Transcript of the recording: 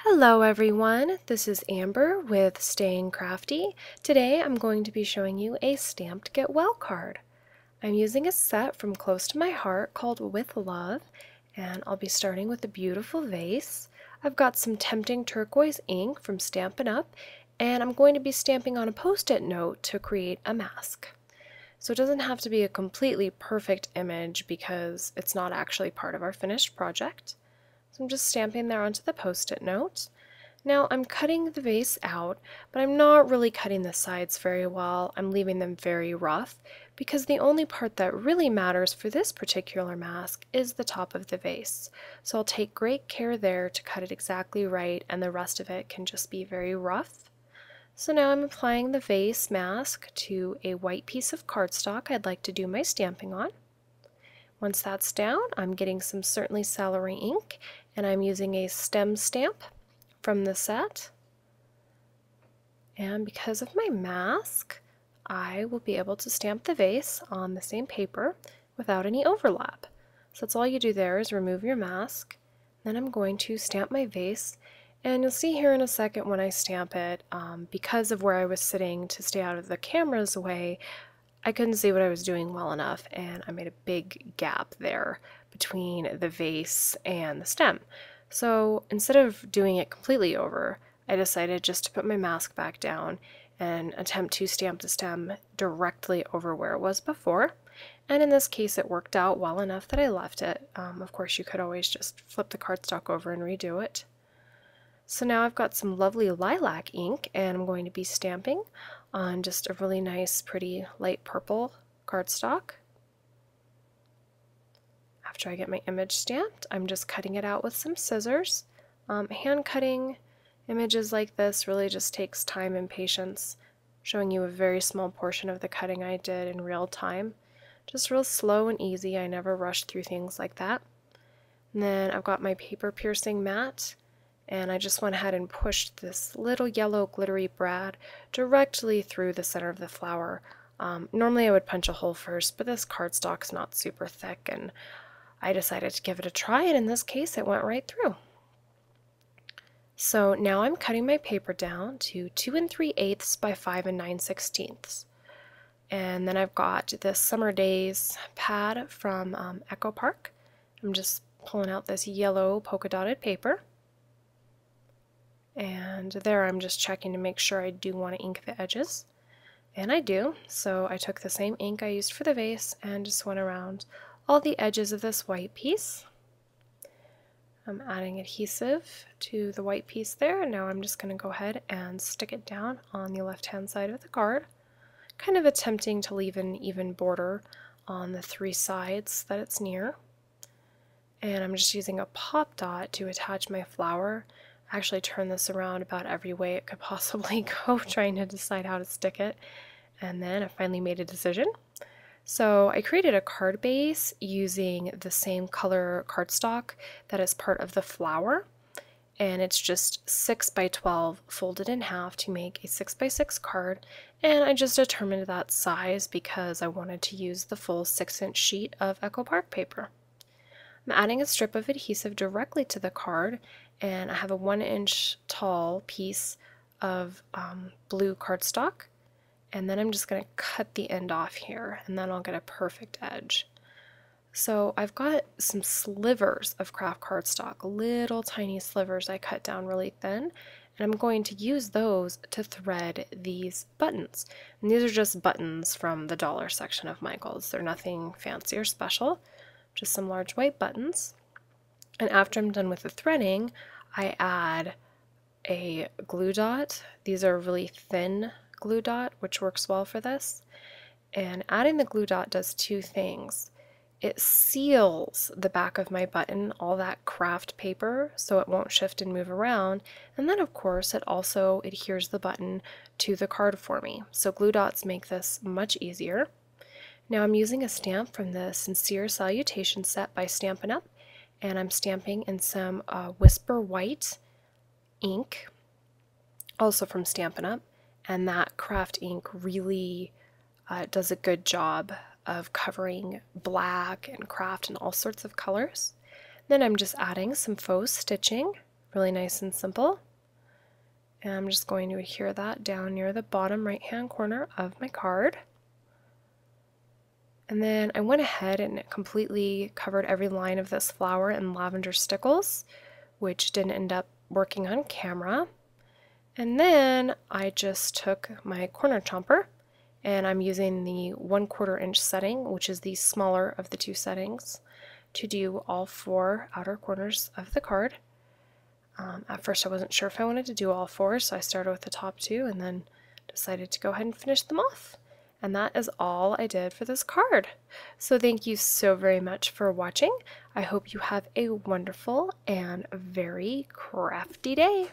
Hello everyone, this is Amber with Staying Crafty. Today I'm going to be showing you a stamped Get Well card. I'm using a set from Close to My Heart called With Love, and I'll be starting with a beautiful vase. I've got some tempting turquoise ink from Stampin' Up, and I'm going to be stamping on a post-it note to create a mask. So it doesn't have to be a completely perfect image because it's not actually part of our finished project. So I'm just stamping there onto the post-it note. Now I'm cutting the vase out, but I'm not really cutting the sides very well. I'm leaving them very rough because the only part that really matters for this particular mask is the top of the vase. So I'll take great care there to cut it exactly right, and the rest of it can just be very rough. So now I'm applying the vase mask to a white piece of cardstock I'd like to do my stamping on. Once that's down, I'm getting some Certainly Celery ink, and I'm using a stem stamp from the set. And because of my mask, I will be able to stamp the vase on the same paper without any overlap. So that's all you do there is remove your mask. Then I'm going to stamp my vase, and you'll see here in a second when I stamp it, because of where I was sitting to stay out of the camera's way, I couldn't see what I was doing well enough, and I made a big gap there between the vase and the stem. So instead of doing it completely over, I decided just to put my mask back down and attempt to stamp the stem directly over where it was before. And in this case it worked out well enough that I left it. Of course you could always just flip the cardstock over and redo it. So now I've got some lovely lilac ink, and I'm going to be stamping on just a really nice, pretty light purple cardstock. After I get my image stamped, I'm just cutting it out with some scissors. Hand cutting images like this really just takes time and patience, showing you a very small portion of the cutting I did in real time. Just real slow and easy. I never rush through things like that. And then I've got my paper piercing mat, and I just went ahead and pushed this little yellow glittery brad directly through the center of the flower. Normally I would punch a hole first, but this cardstock's not super thick, and I decided to give it a try, and in this case it went right through. So now I'm cutting my paper down to 2 3/8 by 5 9/16. And then I've got this Summer Days pad from Echo Park. I'm just pulling out this yellow polka dotted paper. And there I'm just checking to make sure I do want to ink the edges. And I do, so I took the same ink I used for the vase and just went around all the edges of this white piece. I'm adding adhesive to the white piece there, and now I'm just going to go ahead and stick it down on the left-hand side of the card, kind of attempting to leave an even border on the 3 sides that it's near. And I'm just using a pop dot to attach my flower. I actually turned this around about every way it could possibly go, trying to decide how to stick it, and then I finally made a decision. So I created a card base using the same color cardstock that is part of the flower, and it's just 6 by 12 folded in half to make a 6 by 6 card, and I just determined that size because I wanted to use the full 6-inch sheet of Echo Park paper. I'm adding a strip of adhesive directly to the card, and I have a 1-inch tall piece of blue cardstock, and then I'm just going to cut the end off here, and then I'll get a perfect edge. So I've got some slivers of craft cardstock, little tiny slivers I cut down really thin, and I'm going to use those to thread these buttons. And these are just buttons from the dollar section of Michael's. They're nothing fancy or special, just some large white buttons. And after I'm done with the threading, I add a glue dot. These are really thin glue dot, which works well for this. And adding the glue dot does 2 things. It seals the back of my button, all that craft paper, so it won't shift and move around. And then of course it also adheres the button to the card for me. So glue dots make this much easier. Now I'm using a stamp from the Sincere Salutation set by Stampin' Up, and I'm stamping in some Whisper White ink, also from Stampin' Up, and that craft ink really does a good job of covering black and craft and all sorts of colors. Then I'm just adding some faux stitching Really nice and simple. And I'm just going to adhere that down near the bottom right hand corner of my card. And then I went ahead and completely covered every line of this flower in lavender stickles, which didn't end up working on camera. And then I just took my corner chomper, and I'm using the 1/4 inch setting, which is the smaller of the two settings, to do all 4 outer corners of the card. At first I wasn't sure if I wanted to do all 4, so I started with the top 2 and then decided to go ahead and finish them off. And that is all I did for this card. So thank you so very much for watching. I hope you have a wonderful and very crafty day.